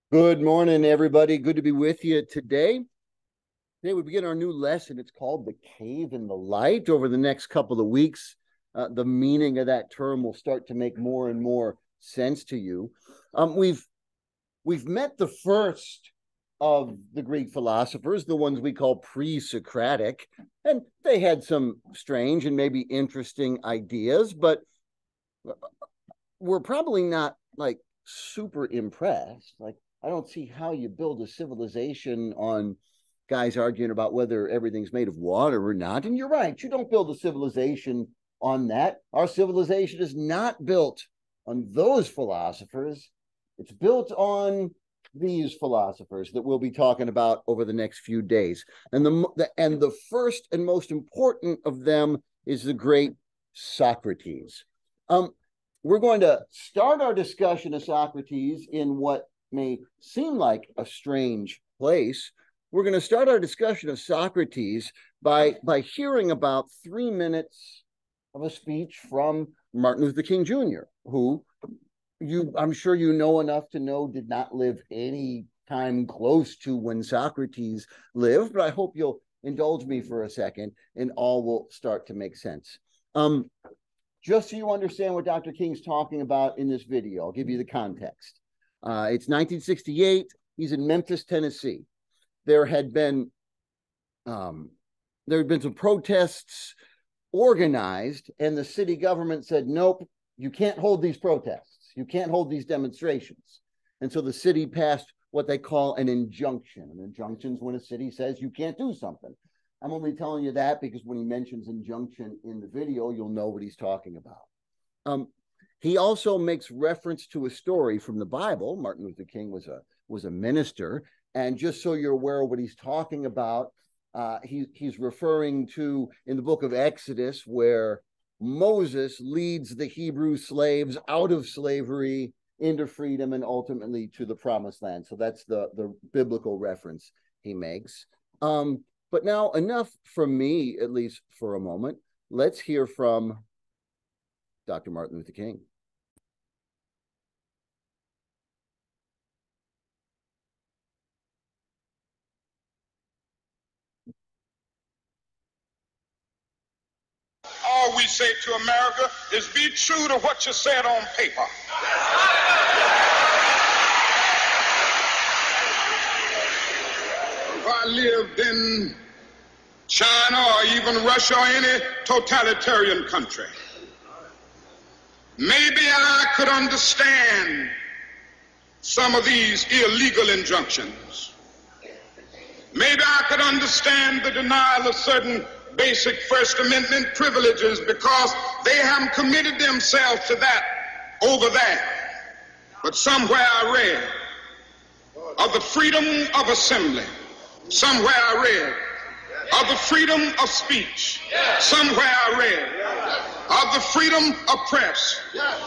Good morning, everybody. Good to be with you today. Today we begin our new lesson. It's called The Cave in the Light. Over the next couple of weeks, the meaning of that term will start to make more and more sense to you. We've met the first of the Greek philosophers, the ones we call pre-Socratic, and they had some strange and maybe interesting ideas, but we're probably not like super impressed. Like, I don't see how you build a civilization on guys arguing about whether everything's made of water or not. And you're right, you don't build a civilization on that. Our civilization is not built on those philosophers. It's built on these philosophers that we'll be talking about over the next few days. And the first and most important of them is the great Socrates. We're going to start our discussion of Socrates in what may seem like a strange place. We're going to start our discussion of Socrates by hearing about 3 minutes of a speech from Martin Luther King Jr., who I'm sure you know enough to know did not live any time close to when Socrates lived, but I hope you'll indulge me for a second and all will start to make sense. Just so you understand what Dr. King's talking about in this video, I'll give you the context. It's 1968. He's in Memphis, Tennessee. There had been some protests organized, and the city government said, nope, you can't hold these protests. You can't hold these demonstrations. And so the city passed what they call an injunction. An injunction is when a city says you can't do something. I'm only telling you that because when he mentions injunction in the video, you'll know what he's talking about. He also makes reference to a story from the Bible. Martin Luther King was a minister. And just so you're aware of what he's talking about, he's referring to in the book of Exodus, where Moses leads the Hebrew slaves out of slavery into freedom and ultimately to the promised land. So that's the biblical reference he makes. But now enough from me, at least for a moment. Let's hear from Dr. Martin Luther King. All we say to America is be true to what you said on paper. If I lived in China or even Russia or any totalitarian country, maybe I could understand some of these illegal injunctions. Maybe I could understand the denial of certain basic First Amendment privileges because they haven't committed themselves to that over there. But somewhere I read of the freedom of assembly. Somewhere I read of the freedom of speech. Somewhere I read of the freedom of press.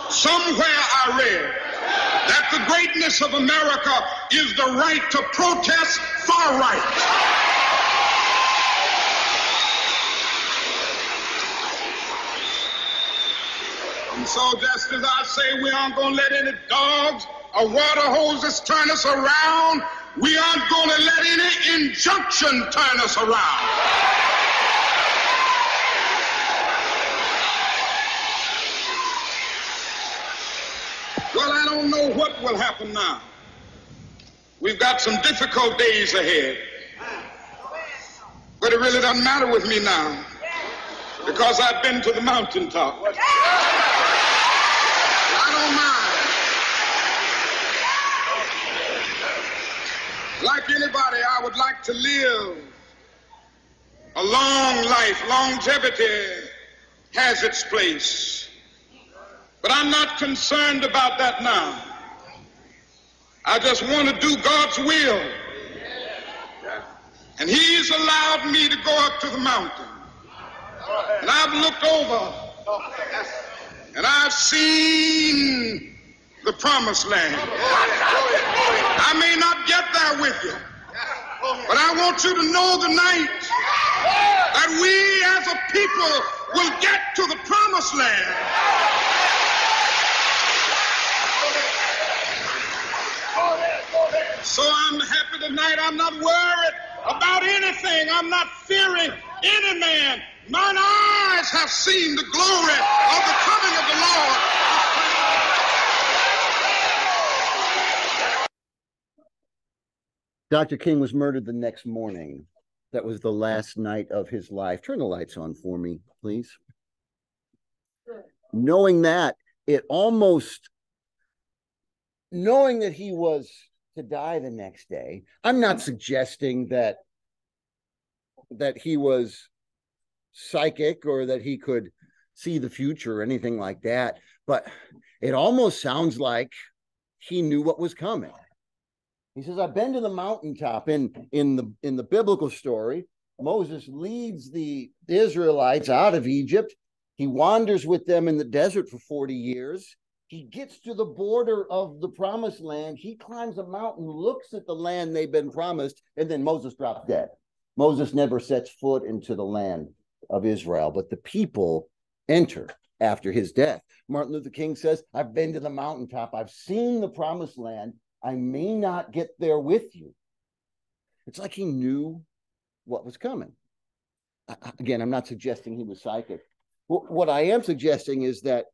Somewhere I read that the greatness of America is the right to protest far right. And so just as I say we aren't going to let any dogs or water hoses turn us around, we aren't going to let any injunction turn us around. Well, I don't know what will happen now. We've got some difficult days ahead. But it really doesn't matter with me now because I've been to the mountaintop. I don't mind. Like anybody, I would like to live a long life. Longevity has its place. But I'm not concerned about that now. I just want to do God's will. And He's allowed me to go up to the mountain. And I've looked over and I've seen the promised land. I may not get there with you, but I want you to know tonight that we as a people will get to the promised land. So I'm happy tonight. I'm not worried about anything. I'm not fearing any man. Mine eyes have seen the glory of the coming of the Lord. Dr. King was murdered the next morning. That was the last night of his life. Turn the lights on for me, please. Knowing that, knowing that he was to die the next day, I'm not suggesting that he was psychic or that he could see the future or anything like that, but it almost sounds like he knew what was coming. He says, I've been to the mountaintop. In the biblical story, Moses leads the Israelites out of Egypt. He wanders with them in the desert for 40 years. He gets to the border of the promised land. He climbs a mountain, looks at the land they've been promised, and then Moses drops dead. Moses never sets foot into the land of Israel, but the people enter after his death. Martin Luther King says, I've been to the mountaintop. I've seen the promised land. I may not get there with you. It's like he knew what was coming. Again, I'm not suggesting he was psychic. What I am suggesting is that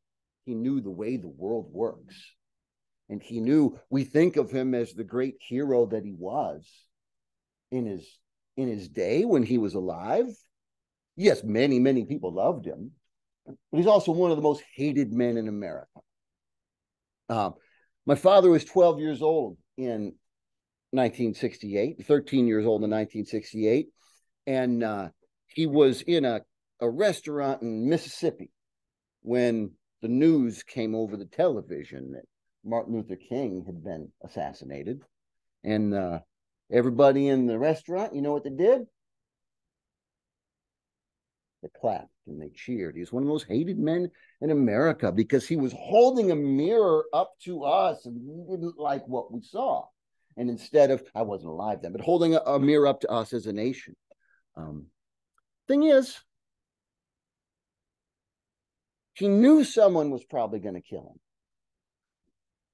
he knew the way the world works. And he knew, we think of him as the great hero that he was in his day when he was alive. Yes, many, many people loved him, but he's also one of the most hated men in America. My father was 12 years old in 1968, 13 years old in 1968, and he was in a restaurant in Mississippi when the news came over the television that Martin Luther King had been assassinated. And everybody in the restaurant, you know what they did? They clapped and they cheered. He was one of the most hated men in America because he was holding a mirror up to us and we didn't like what we saw. And instead of, I wasn't alive then, but holding a mirror up to us as a nation. Thing is, he knew someone was probably going to kill him.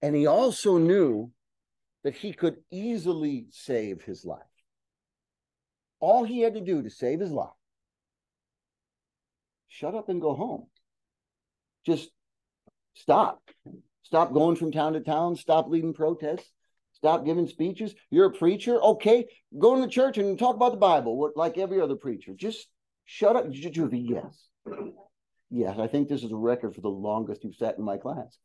And he also knew that he could easily save his life. All he had to do to save his life, shut up and go home. Just stop. Stop going from town to town. Stop leading protests. Stop giving speeches. You're a preacher. Okay, go to the church and talk about the Bible like every other preacher. Just shut up. Yes. Yes, I think this is a record for the longest you've sat in my class.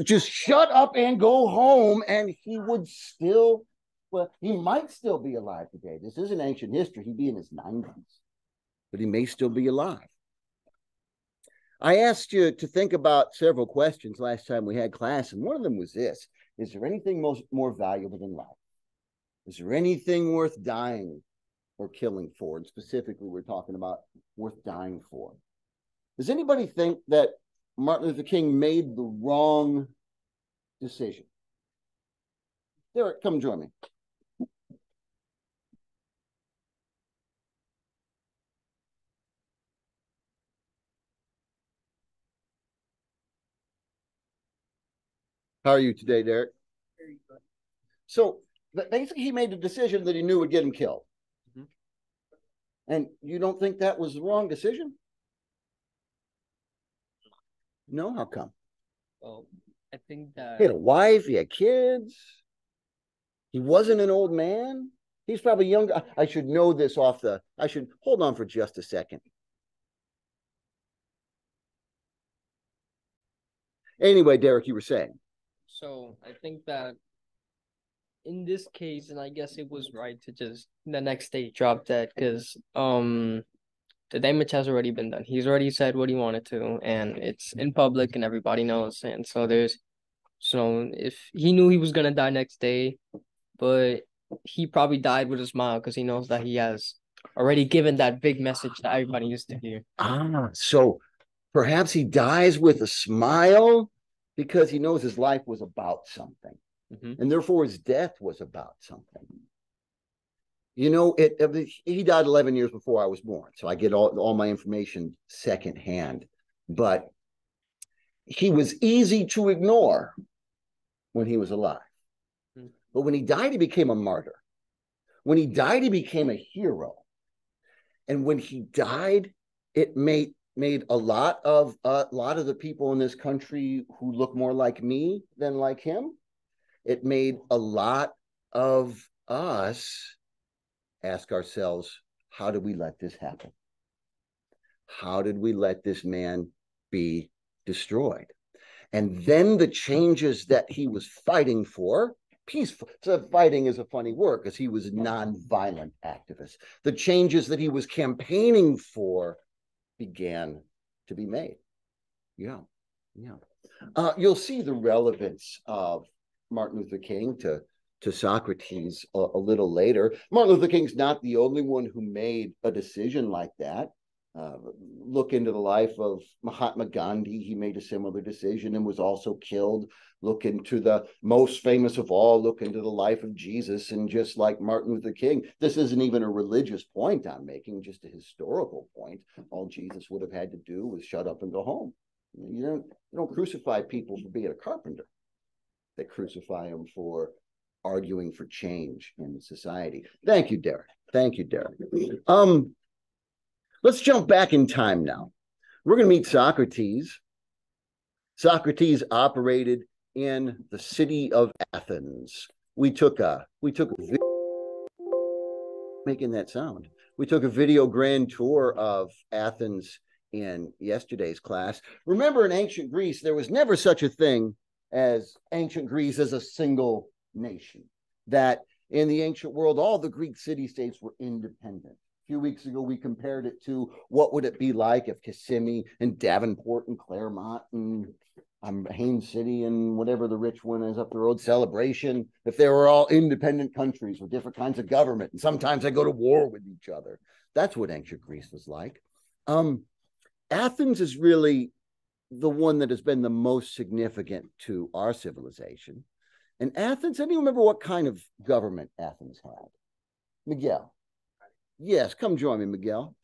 Just shut up and go home, and he would still, well, he might still be alive today. This isn't ancient history. He'd be in his 90s, but he may still be alive. I asked you to think about several questions last time we had class, and one of them was this. Is there anything more valuable than life? Is there anything worth dying or killing for? And specifically, we're talking about worth dying for. Does anybody think that Martin Luther King made the wrong decision? Derek, come join me. How are you today, Derek? Very good. So basically, he made a decision that he knew would get him killed. Mm-hmm. And you don't think that was the wrong decision? No, how come? Well, I think that he had a wife, he had kids. He wasn't an old man. He's probably younger. I should know this I should hold on for just a second. Anyway, Derek, you were saying. So I think that in this case, and I guess it was right to just the next day drop dead because the damage has already been done. He's already said what he wanted to, and it's in public and everybody knows. And so if he knew he was gonna die next day, but he probably died with a smile because he knows that he has already given that big message that everybody used to hear. So perhaps he dies with a smile because he knows his life was about something, and therefore his death was about something. You know, he died 11 years before I was born, so I get all my information secondhand. But he was easy to ignore when he was alive. But when he died, he became a martyr. When he died, he became a hero. And when he died, it made a lot of the people in this country who look more like me than like him. It made a lot of us ask ourselves, how did we let this happen? How did we let this man be destroyed? And then the changes that he was fighting for, peaceful. So fighting is a funny word because he was a nonviolent activist. The changes that he was campaigning for began to be made. Yeah. You'll see the relevance of Martin Luther King to Socrates a little later. Martin Luther King's not the only one who made a decision like that. Look into the life of Mahatma Gandhi. He made a similar decision and was also killed. Look into the most famous of all, look into the life of Jesus. And just like Martin Luther King, this isn't even a religious point I'm making, just a historical point. All Jesus would have had to do was shut up and go home. You don't crucify people for being a carpenter. They crucify them for arguing for change in society. Thank you, Derek. Let's jump back in time now. We're going to meet Socrates. Socrates operated in the city of Athens. We took a video, making that sound. We took a video grand tour of Athens in yesterday's class. Remember, in ancient Greece, there was never such a thing as ancient Greece as a single nation. That in the ancient world, all the Greek city-states were independent. A few weeks ago, we compared it to what would it be like if Kissimmee and Davenport and Claremont and Haines City and whatever the rich one is up the road, Celebration, if they were all independent countries with different kinds of government, and sometimes they go to war with each other. That's what ancient Greece was like. Athens is really the one that has been the most significant to our civilization. And Athens, anyone remember what kind of government Athens had? Miguel. Yes, come join me, Miguel.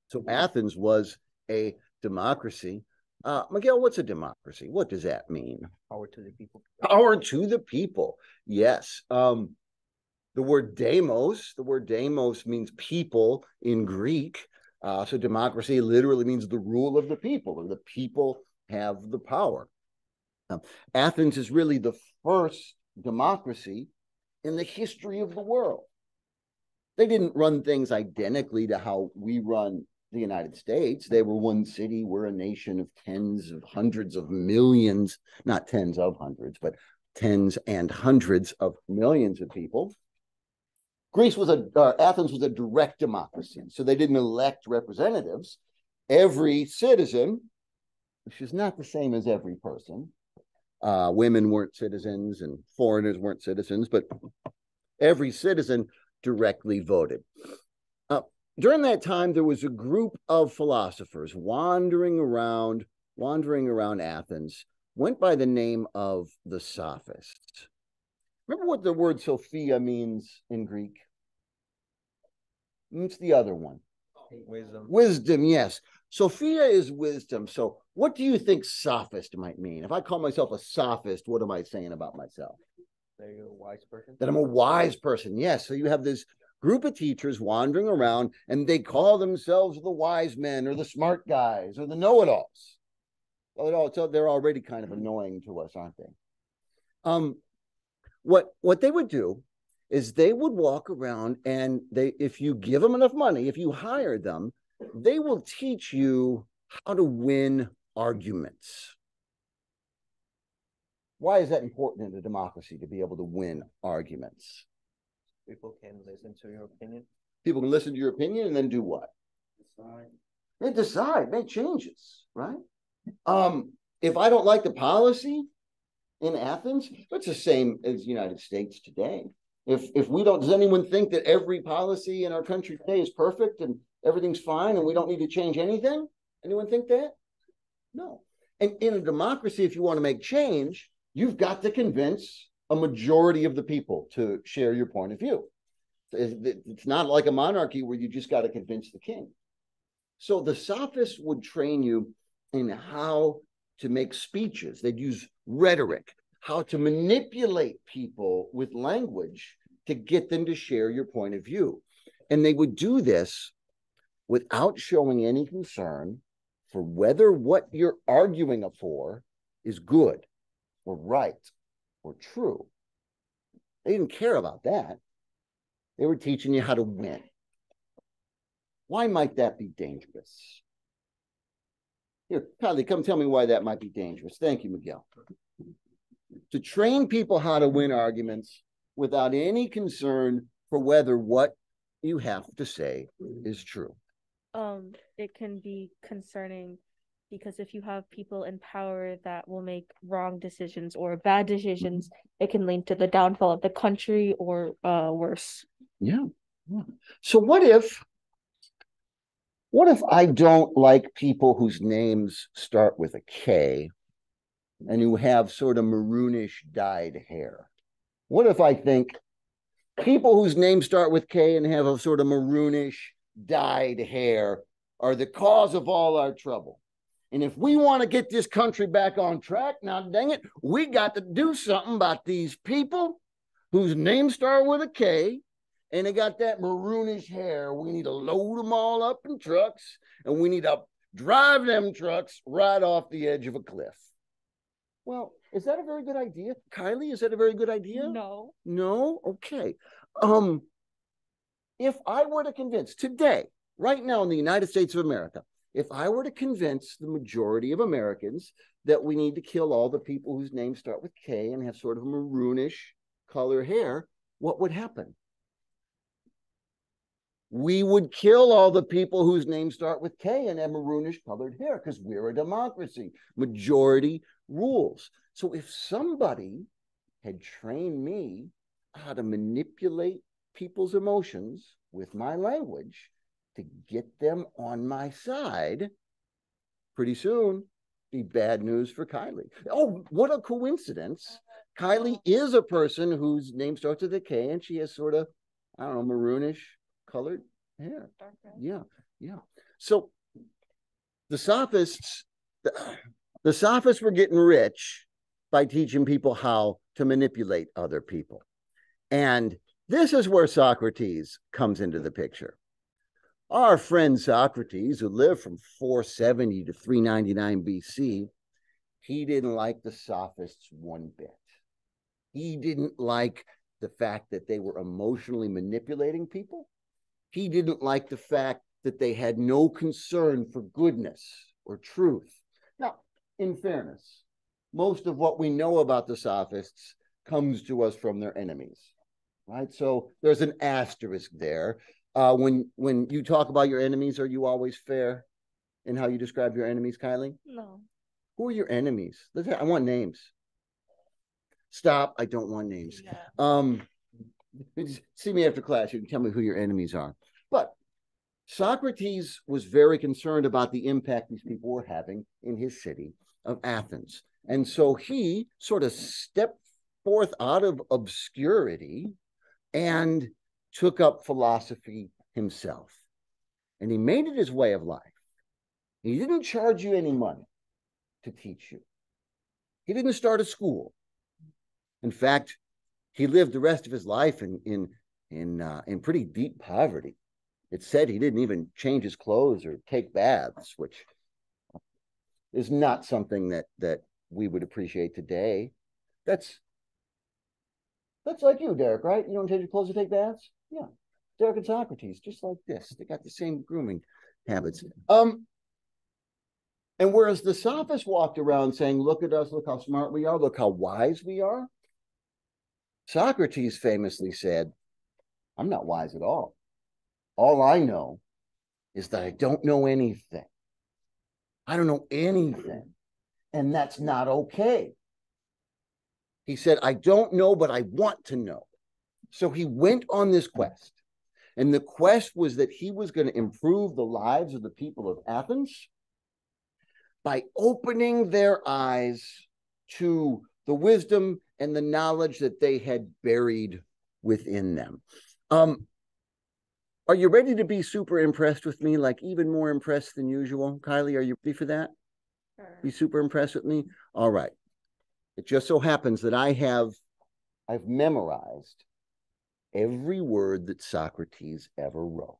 So Athens was a democracy. Miguel, what's a democracy? What does that mean? Power to the people. Power to the people. Yes. The word demos means people in Greek. So democracy literally means the rule of the people, or the people have the power. Athens is really the first democracy in the history of the world. They didn't run things identically to how we run the United States. They were one city. We're a nation of tens of hundreds of millions, not tens of hundreds, but tens and hundreds of millions of people. Athens was a direct democracy, so they didn't elect representatives. Every citizen, which is not the same as every person. Women weren't citizens and foreigners weren't citizens, but every citizen directly voted. During that time, there was a group of philosophers wandering around Athens, went by the name of the Sophists. Remember what the word Sophia means in Greek? It's the other one. Wisdom. Wisdom, yes. Sophia is wisdom. So what do you think sophist might mean? If I call myself a sophist, what am I saying about myself? That you're a wise person? That I'm a wise person, yes. So you have this group of teachers wandering around, and they call themselves the wise men or the smart guys or the know-it-alls. So they're already kind of annoying to us, aren't they? What they would do is they would walk around, and if you give them enough money, if you hire them, they will teach you how to win arguments. Why is that important in a democracy, to be able to win arguments? People can listen to your opinion. People can listen to your opinion and then do what? Decide, make changes, right? If I don't like the policy in Athens, it's the same as the United States today. If we don't, does anyone think that every policy in our country today is perfect and everything's fine and we don't need to change anything? Anyone think that? No. And in a democracy, if you want to make change, you've got to convince a majority of the people to share your point of view. It's not like a monarchy where you just got to convince the king. So the Sophists would train you in how to make speeches. They'd use rhetoric, how to manipulate people with language to get them to share your point of view. And they would do this without showing any concern for whether what you're arguing for is good or right or true. They didn't care about that. They were teaching you how to win. Why might that be dangerous? Here, Kylie, come tell me why that might be dangerous. Thank you, Miguel. To train people how to win arguments without any concern for whether what you have to say is true. It can be concerning because if you have people in power that will make wrong decisions or bad decisions, it can lead to the downfall of the country or worse. Yeah. So what if I don't like people whose names start with a K and who have sort of maroonish dyed hair? What if I think people whose names start with K and have a sort of maroonish dyed hair are the cause of all our trouble? And if we want to get this country back on track, now dang it, we got to do something about these people whose names start with a K and they got that maroonish hair. We need to load them all up in trucks and we need to drive them trucks right off the edge of a cliff. Well, is that a very good idea? Kylie, is that a very good idea? No. No? Okay. If I were to convince today, right now in the United States of America, if I were to convince the majority of Americans that we need to kill all the people whose names start with K and have sort of maroonish color hair, what would happen? We would kill all the people whose names start with K and have maroonish colored hair because we're a democracy. Majority rules. So if somebody had trained me how to manipulate people's emotions with my language to get them on my side, pretty soon be bad news for Kylie. Oh, what a coincidence. Kylie is a person whose name starts with a K and she has sort of, I don't know, maroonish colored hair. Yeah. So the sophists were getting rich by teaching people how to manipulate other people. And this is where Socrates comes into the picture. Our friend Socrates, who lived from 470 to 399 BC, he didn't like the sophists one bit. He didn't like the fact that they were emotionally manipulating people. He didn't like the fact that they had no concern for goodness or truth. Now, in fairness, most of what we know about the sophists comes to us from their enemies, right? So there's an asterisk there. When you talk about your enemies, are you always fair in how you describe your enemies, Kylie? No. Who are your enemies? I want names. Stop. I don't want names. Yeah. See me after class. You can tell me who your enemies are. But Socrates was very concerned about the impact these people were having in his city of Athens. And so he sort of stepped forth out of obscurity and took up philosophy himself. And he made it his way of life. He didn't charge you any money to teach you. He didn't start a school. In fact, he lived the rest of his life in pretty deep poverty. It said he didn't even change his clothes or take baths, which is not something that we would appreciate today. That's like you, Derek, right? You don't change your clothes or take baths? Yeah. Derek and Socrates, just like this. They got the same grooming habits. And whereas the sophists walked around saying, look at us, look how smart we are, look how wise we are, Socrates famously said, I'm not wise at all. All I know is that I don't know anything. I don't know anything. And that's not okay. He said, I don't know, but I want to know. So he went on this quest. And the quest was that he was going to improve the lives of the people of Athens by opening their eyes to the wisdom and the knowledge that they had buried within them. Are you ready to be super impressed with me, like even more impressed than usual? Kylie, are you ready for that? Be super impressed with me? All right. It just so happens that I've memorized every word that Socrates ever wrote.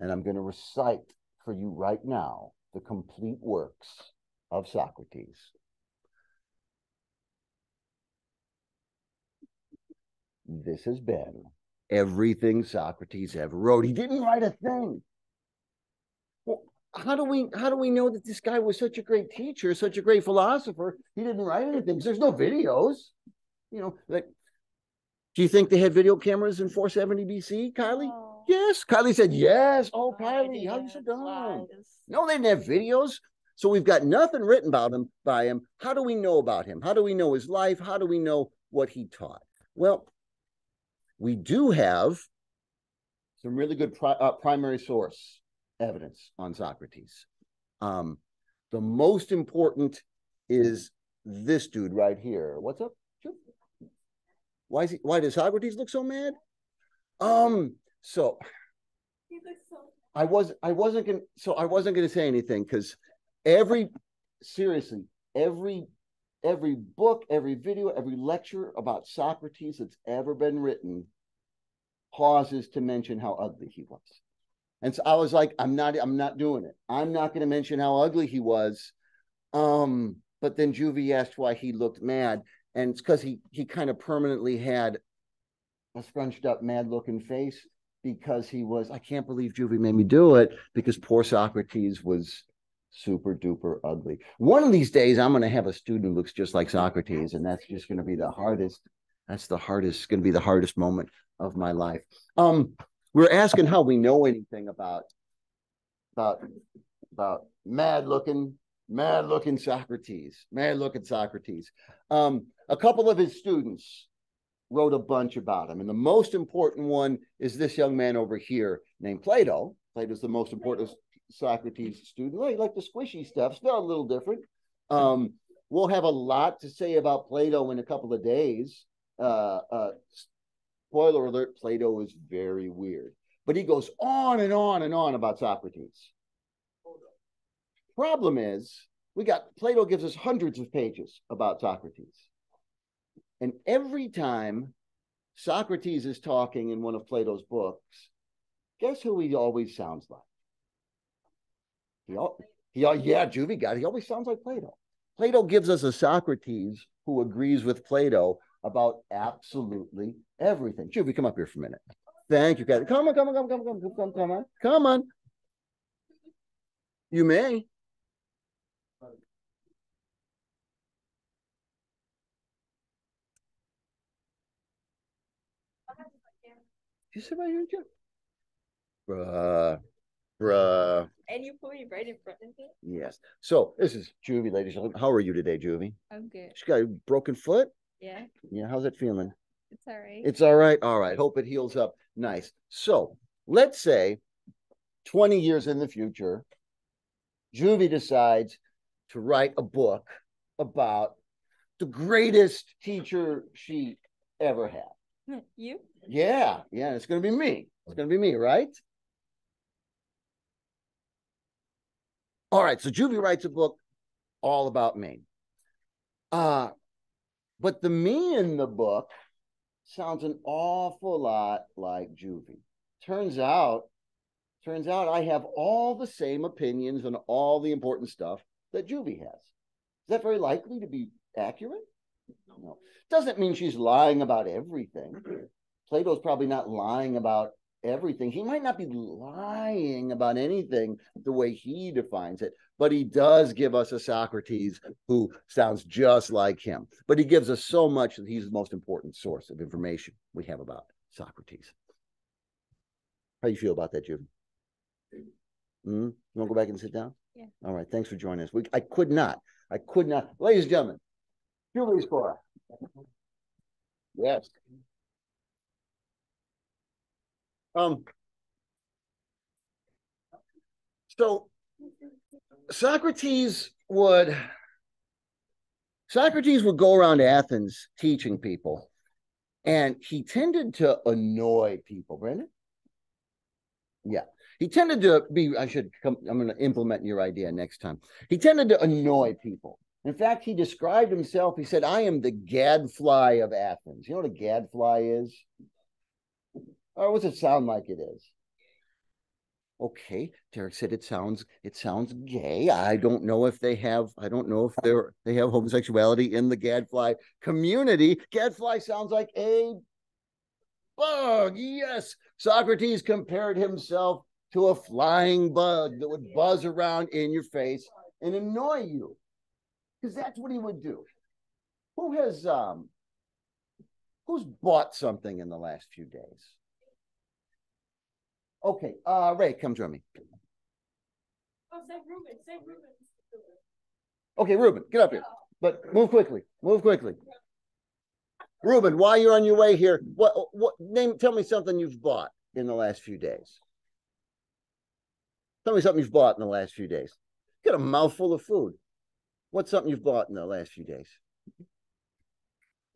And I'm going to recite for you right now the complete works of Socrates. This has been everything Socrates ever wrote. He didn't write a thing. Well, how do we know that this guy was such a great teacher, such a great philosopher? He didn't write anything because there's no videos. You know, like, do you think they had video cameras in 470 BC, Kylie? Oh. Yes. Kylie said yes. Oh, I Kylie, how you didn't. so dumb? Lies. No, they didn't have videos. So we've got nothing written about him by him. How do we know about him? How do we know his life? How do we know what he taught? Well, we do have some really good primary source evidence on Socrates. The most important is this dude right here. What's up? Why does Socrates look so mad? So I wasn't gonna say anything because every book, every video, every lecture about Socrates that's ever been written pauses to mention how ugly he was. And so I was like, I'm not doing it. I'm not going to mention how ugly he was. But then Juvie asked why he looked mad. And it's because he kind of permanently had a scrunched up, mad looking face because he was, I can't believe Juvie made me do it because poor Socrates was super duper ugly. One of these days, I'm going to have a student who looks just like Socrates, and that's just going to be the hardest. That's going to be the hardest moment of my life. We're asking how we know anything about mad looking Socrates. A couple of his students wrote a bunch about him, and the most important one is this young man over here named Plato. Plato's the most important Socrates student. Like the squishy stuff, still a little different. We'll have a lot to say about Plato in a couple of days. Spoiler alert, Plato is very weird. But he goes on and on and on about Socrates. Problem is, Plato gives us hundreds of pages about Socrates. And every time Socrates is talking in one of Plato's books, guess who he always sounds like? Juvie got it. He always sounds like Plato. Plato gives us a Socrates who agrees with Plato about absolutely everything. Juvie, come up here for a minute. Thank you, guys. Come on. You may. You sit right here, Joe. Bruh. And you put me right in front of it? Yes. So this is Juvie, ladies and gentlemen. How are you today, Juvie? I'm good. She got a broken foot? Yeah. Yeah, how's it feeling? It's all right. It's all right. All right. Hope it heals up. Nice. So let's say 20 years in the future, Juvie decides to write a book about the greatest teacher she ever had. You? Yeah. It's going to be me. It's going to be me, right? All right. So Juvie writes a book all about me. But the me in the book sounds an awful lot like Juvie. Turns out I have all the same opinions on all the important stuff that Juvie has. Is that very likely to be accurate? No. Doesn't mean she's lying about everything. Plato's probably not lying about everything. He might not be lying about anything the way he defines it, but he does give us a Socrates who sounds just like him. But he gives us so much that he's the most important source of information we have about Socrates. How do you feel about that, Juvie? You want to go back and sit down? Yeah. All right. Thanks for joining us. I could not. Ladies and gentlemen, Juvie Score. Yes. So Socrates would go around Athens teaching people, and he tended to annoy people, Brandon. Yeah. He tended to be, I'm going to implement your idea next time. He tended to annoy people. In fact, he described himself, he said, I am the gadfly of Athens. You know what a gadfly is? Or what's it sound like it is? Okay, Derek said it sounds gay. I don't know if they have homosexuality in the gadfly community. Gadfly sounds like a bug. Yes. Socrates compared himself to a flying bug that would buzz around in your face and annoy you. Because that's what he would do. Who's bought something in the last few days? Okay, Ray, come join me. Oh, say Ruben. Okay, Ruben, get up here. But move quickly. Ruben, while you're on your way here, tell me something you've bought in the last few days. Tell me something you've bought in the last few days. Got a mouthful of food. What's something you've bought in the last few days?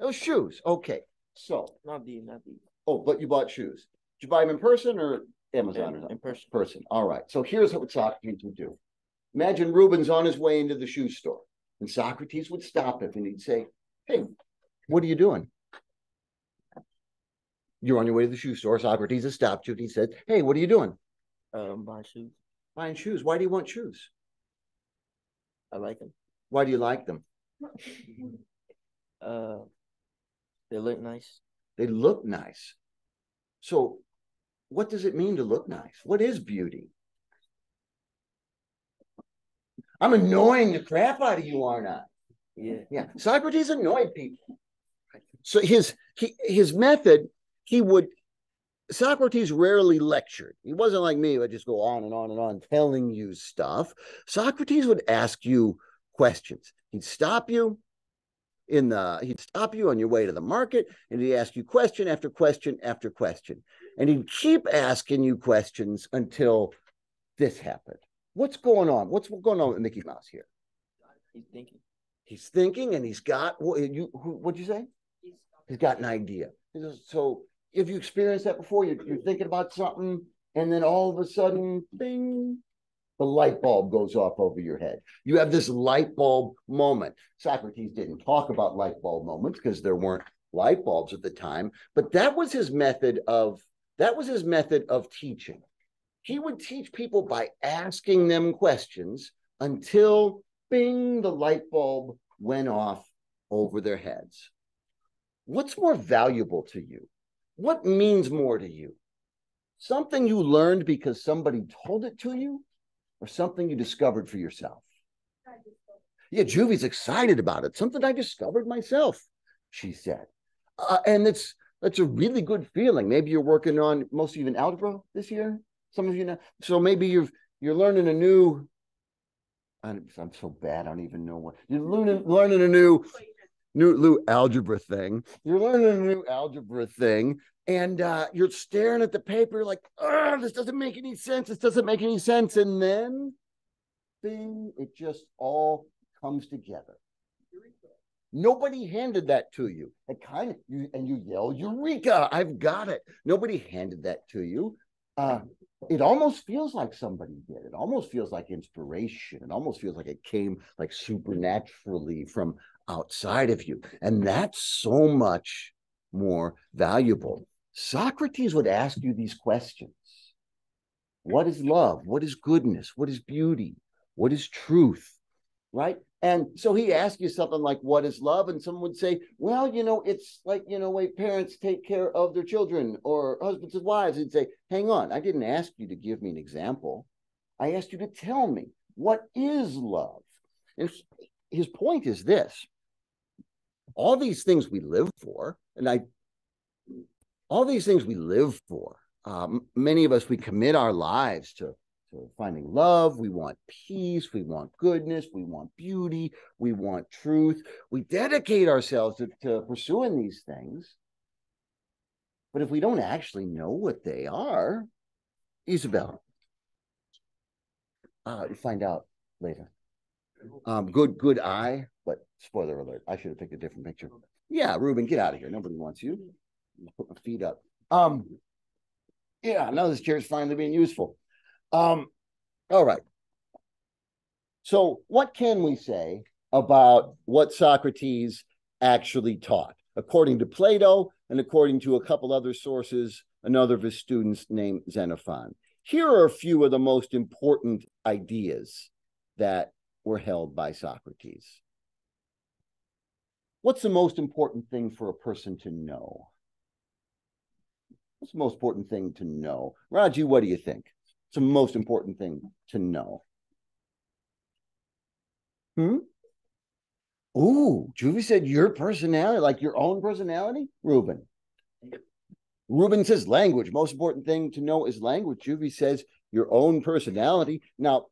Those shoes. Okay, so. Not these. Oh, but you bought shoes. Did you buy them in person or Amazon or something? In person. All right. So here's what Socrates would do. Imagine Ruben's on his way into the shoe store, and Socrates would stop him and he'd say, hey, what are you doing? You're on your way to the shoe store. Socrates has stopped you and he said, hey, what are you doing? Buying shoes. Buying shoes. Why do you want shoes? I like them. Why do you like them? They look nice. They look nice. So what does it mean to look nice? What is beauty? I'm annoying the crap out of you, aren't I? Yeah. Socrates annoyed people. So his method, Socrates rarely lectured. He wasn't like me, who would just go on and on and on telling you stuff. Socrates would ask you questions. He'd stop you on your way to the market, and he'd ask you question after question after question. And he'd keep asking you questions until this happened. What's going on? What's going on with Mickey Mouse here? He's thinking, and he's got, what'd you say? He's got an idea. So if you experienced that before, you're thinking about something, and then all of a sudden, bing, the light bulb goes off over your head. You have this light bulb moment. Socrates didn't talk about light bulb moments because there weren't light bulbs at the time, but that was his method of teaching. He would teach people by asking them questions until, bing, the light bulb went off over their heads. What's more valuable to you? What means more to you? Something you learned because somebody told it to you, or something you discovered for yourself? Yeah, Juvie's excited about it. Something I discovered myself, she said. And that's a really good feeling. Maybe you're working on, most of you in algebra this year. Some of you know. So maybe you're learning a new. I'm so bad. I don't even know what you're learning a new algebra thing. You're learning a new algebra thing, and you're staring at the paper like, oh, this doesn't make any sense. This doesn't make any sense. And then, bing, it just all comes together. Nobody handed that to you. And you yell, Eureka, I've got it. Nobody handed that to you. It almost feels like somebody did. It almost feels like inspiration. It almost feels like it came like supernaturally from outside of you. And that's so much more valuable. Socrates would ask you these questions. What is love? What is goodness? What is beauty? What is truth? Right? And so he asked you something like, what is love? And someone would say, well, it's like, way parents take care of their children, or husbands and wives. He'd say, hang on, I didn't ask you to give me an example. I asked you to tell me, what is love? And his point is this. All these things we live for, many of us, we commit our lives to finding love. We want peace. We want goodness. We want beauty. We want truth. We dedicate ourselves to pursuing these things. But if we don't actually know what they are, Isabel, you find out later. Good eye, but spoiler alert, I should have picked a different picture. Yeah, Ruben, get out of here. Nobody wants you. Put my feet up. Yeah, now this chair is finally being useful. All right. So what can we say about what Socrates actually taught? According to Plato and according to a couple other sources, another of his students named Xenophon. Here are a few of the most important ideas that were held by Socrates. What's the most important thing for a person to know? What's the most important thing to know? Raji, what do you think? It's the most important thing to know. Ooh, Juvie said your personality, like your own personality? Ruben. Ruben says language. Most important thing to know is language. Juvie says your own personality. Now,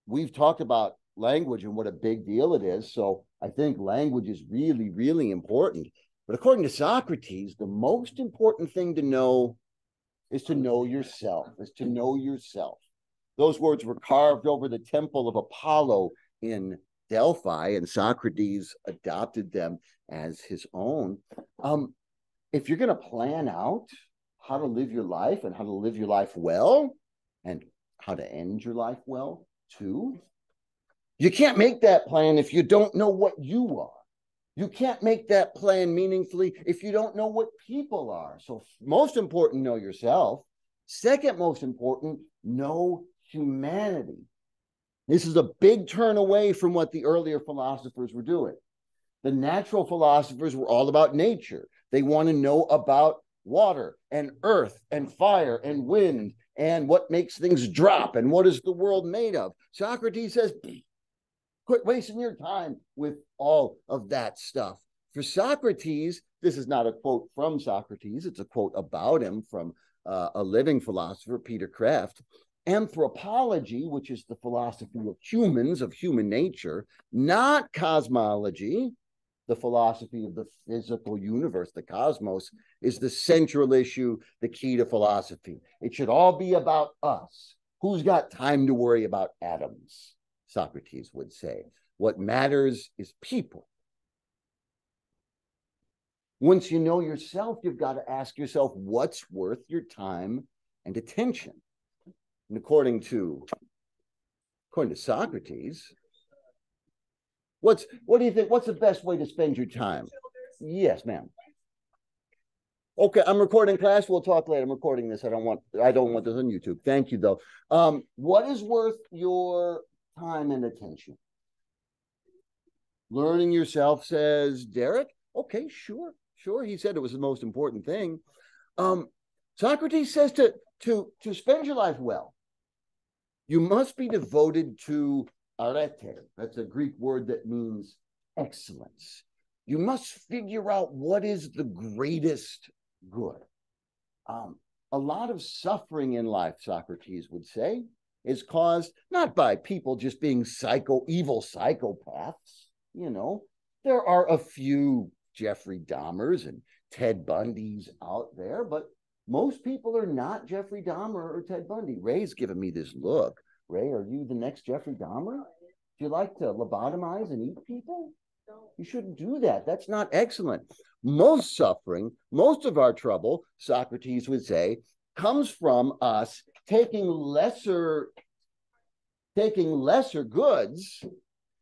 we've talked about language and what a big deal it is. So I think language is really, really important. But according to Socrates, the most important thing to know is to know yourself, Those words were carved over the temple of Apollo in Delphi, and Socrates adopted them as his own. If you're going to plan out how to live your life and how to live your life well and how to end your life well too, you can't make that plan if you don't know what you are. You can't make that plan meaningfully if you don't know what people are. So most important, know yourself. Second most important, know humanity. This is a big turn away from what the earlier philosophers were doing. The natural philosophers were all about nature. They want to know about water and earth and fire and wind and what makes things drop and what is the world made of. Socrates says, quit wasting your time with all of that stuff. For Socrates, this is not a quote from Socrates, it's a quote about him from a living philosopher, Peter Kraft. Anthropology, which is the philosophy of humans, of human nature, not cosmology, the philosophy of the physical universe, the cosmos, is the central issue, the key to philosophy. It should all be about us. Who's got time to worry about atoms? Socrates would say. What matters is people. Once you know yourself, you've got to ask yourself what's worth your time and attention. And according to Socrates, what do you think? What's the best way to spend your time? Yes, ma'am. Okay, I'm recording class. We'll talk later. I'm recording this. I don't want this on YouTube. Thank you, though. What is worth your time and attention? Learning yourself, says Derek. Okay, sure. He said it was the most important thing. Socrates says to spend your life well, you must be devoted to arete. That's a Greek word that means excellence. You must figure out what is the greatest good. A lot of suffering in life, Socrates would say, is caused not by people just being evil psychopaths. There are a few Jeffrey Dahmers and Ted Bundys out there, but most people are not Jeffrey Dahmer or Ted Bundy. Ray's giving me this look. Ray, are you the next Jeffrey Dahmer? Do you like to lobotomize and eat people? You shouldn't do that. That's not excellent. Most suffering, most of our trouble, Socrates would say, comes from us taking lesser goods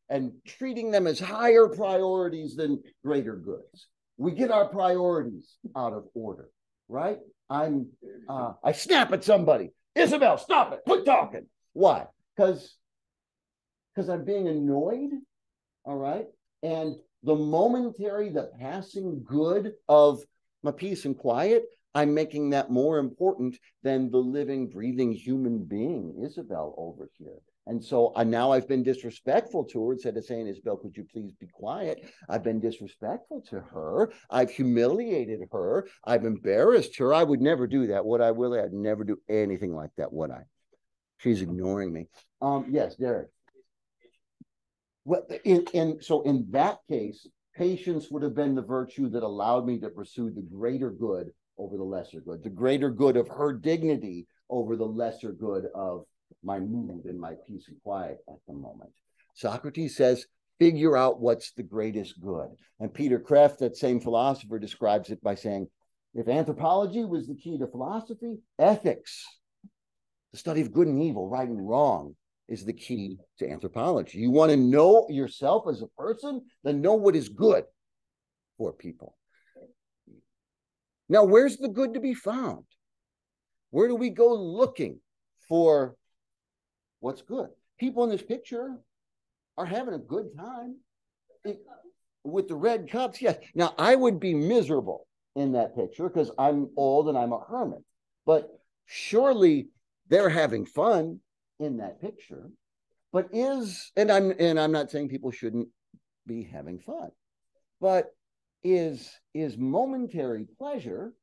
and treating them as higher priorities than greater goods. We get our priorities out of order, right? I snap at somebody. Isabel, stop it. Quit talking. Why? Because I'm being annoyed, all right? And the passing good of my peace and quiet, I'm making that more important than the living, breathing human being, Isabel, over here. And so now I've been disrespectful to her instead of saying, Isabel, could you please be quiet? I've been disrespectful to her. I've humiliated her. I've embarrassed her. I would never do that. Would I, Willie? I'd never do anything like that, would I? She's ignoring me. Yes, Derek. Well, so in that case, patience would have been the virtue that allowed me to pursue the greater good over the lesser good, the greater good of her dignity over the lesser good of my mood and my peace and quiet at the moment. Socrates says, figure out what's the greatest good. And Peter Kraft, that same philosopher, describes it by saying, if anthropology was the key to philosophy, ethics The study of good and evil, right and wrong, is the key to anthropology. You want to know yourself as a person, then know what is good for people. Now, where's the good to be found? Where do we go looking for what's good? People in this picture are having a good time with the red cups. Yes. Now, I would be miserable in that picture because I'm old and I'm a hermit. But surely they're having fun in that picture. But I'm not saying people shouldn't be having fun, but is momentary pleasure,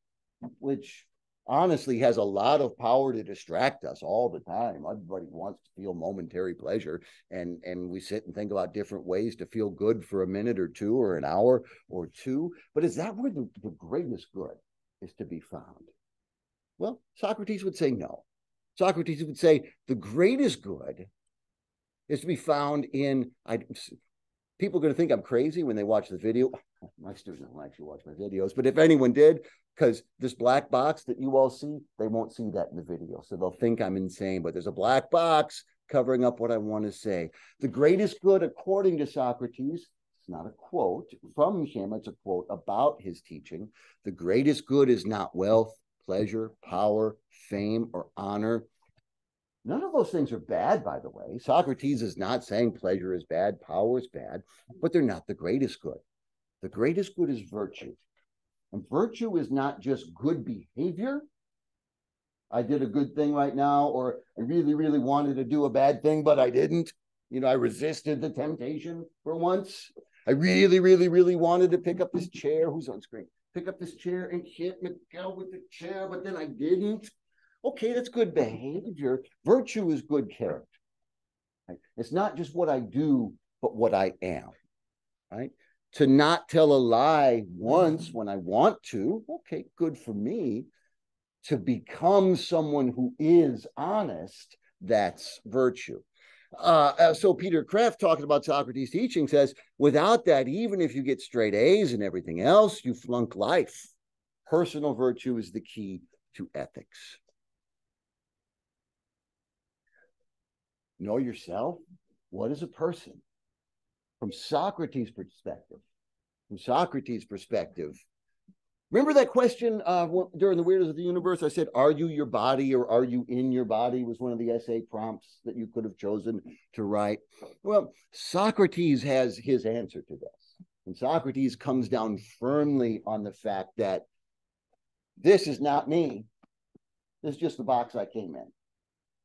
which honestly has a lot of power to distract us all the time. Everybody wants to feel momentary pleasure, and we sit and think about different ways to feel good for a minute or two or an hour or two. But is that where the greatest good is to be found? Well, Socrates would say no. Socrates would say the greatest good is to be found in, people are going to think I'm crazy when they watch the video. My students don't actually watch my videos, but if anyone did, because this black box that you all see, they won't see that in the video. So they'll think I'm insane, but there's a black box covering up what I want to say. The greatest good, according to Socrates, it's not a quote from him, it's a quote about his teaching. The greatest good is not wealth, pleasure, power, fame, or honor. None of those things are bad, by the way. Socrates is not saying pleasure is bad, power is bad, but they're not the greatest good. The greatest good is virtue. And virtue is not just good behavior. I did a good thing right now, or I really, really wanted to do a bad thing, but I didn't. I resisted the temptation for once. I really, really, really wanted to pick up this chair. Who's on screen? Pick up this chair and hit Miguel with the chair, but then I didn't. Okay, that's good behavior. Virtue is good character. Right? It's not just what I do, but what I am. Right? To not tell a lie once when I want to, okay, good for me. To become someone who is honest, that's virtue. So Peter Kreeft, talking about Socrates' teaching, says, without that, even if you get straight A's and everything else, you flunk life. Personal virtue is the key to ethics. Know yourself. What is a person? From Socrates' perspective. Remember that question during the Weirdos of the Universe? I said, are you your body or are you in your body? Was one of the essay prompts that you could have chosen to write. Well, Socrates has his answer to this. And Socrates comes down firmly on the fact that this is not me. This is just the box I came in.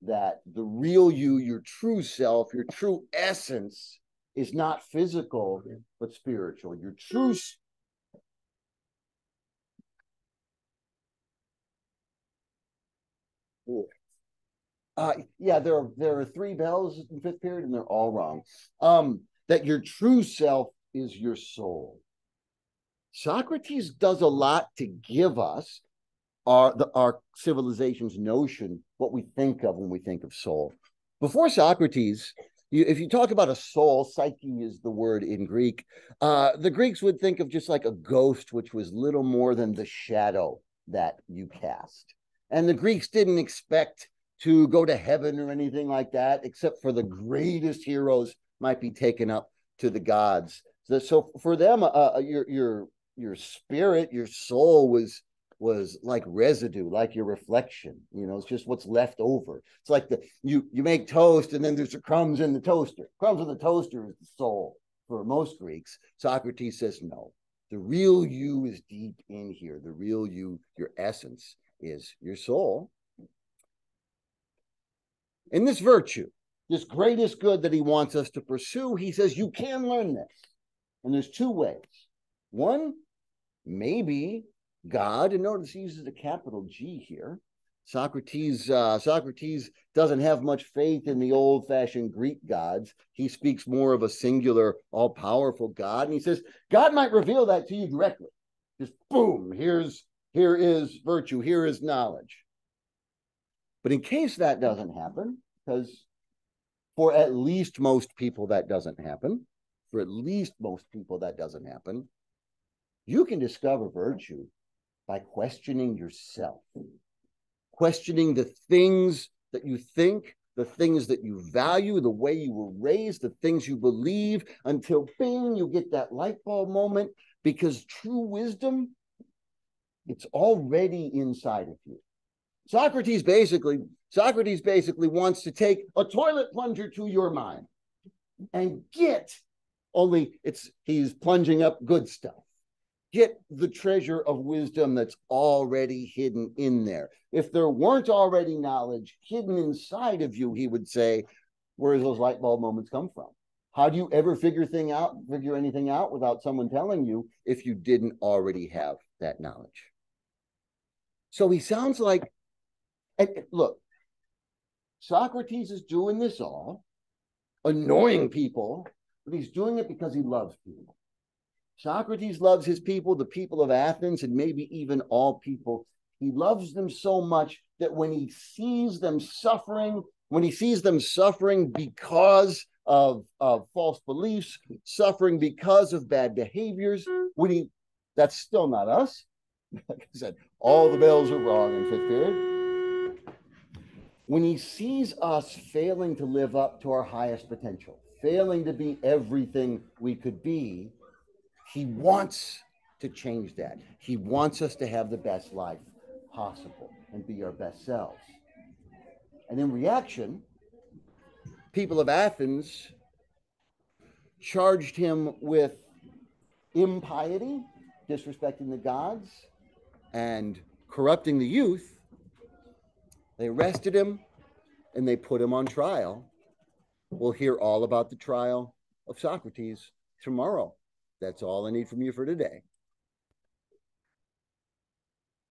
That the real you, your true self, your true essence is not physical, but spiritual. Your true there are 3 bells in 5th period, and they're all wrong. That your true self is your soul. Socrates does a lot to give us our civilization's notion, what we think of when we think of soul. Before Socrates, if you talk about a soul, psyche is the word in Greek, the Greeks would think of just like a ghost, which was little more than the shadow that you cast. And the Greeks didn't expect to go to heaven or anything like that, except for the greatest heroes might be taken up to the gods. So for them, your spirit, your soul was like residue, like your reflection. It's just what's left over. It's like you make toast and then there's the crumbs in the toaster. Crumbs in the toaster is the soul for most Greeks. Socrates says no. The real you is deep in here. The real you, your essence, is your soul. In this virtue, this greatest good that he wants us to pursue, he says you can learn this. And there's 2 ways. One, maybe God, and notice he uses a capital G here. Socrates doesn't have much faith in the old-fashioned Greek gods. He speaks more of a singular, all-powerful God. And he says, God might reveal that to you directly. Just boom, here is virtue, here is knowledge. But in case that doesn't happen, because for at least most people that doesn't happen, you can discover virtue by questioning yourself, questioning the things that you think, the things that you value, the way you were raised, the things you believe, until bing, you get that light bulb moment, because true wisdom, it's already inside of you. Socrates basically wants to take a toilet plunger to your mind and he's plunging up good stuff. Get the treasure of wisdom that's already hidden in there. If there weren't already knowledge hidden inside of you, he would say, where do those light bulb moments come from? How do you ever figure anything out without someone telling you if you didn't already have that knowledge? So he sounds like, and look, Socrates is doing this all, annoying people, but he's doing it because he loves people. Socrates loves his people, the people of Athens, and maybe even all people. He loves them so much that when he sees them suffering because of false beliefs, suffering because of bad behaviors, that's still not us. Like I said, all the bells are wrong in fifth period. When he sees us failing to live up to our highest potential, failing to be everything we could be, he wants to change that. He wants us to have the best life possible and be our best selves. And in reaction, people of Athens charged him with impiety, disrespecting the gods, and corrupting the youth. They arrested him and they put him on trial. We'll hear all about the trial of Socrates tomorrow. That's all I need from you for today.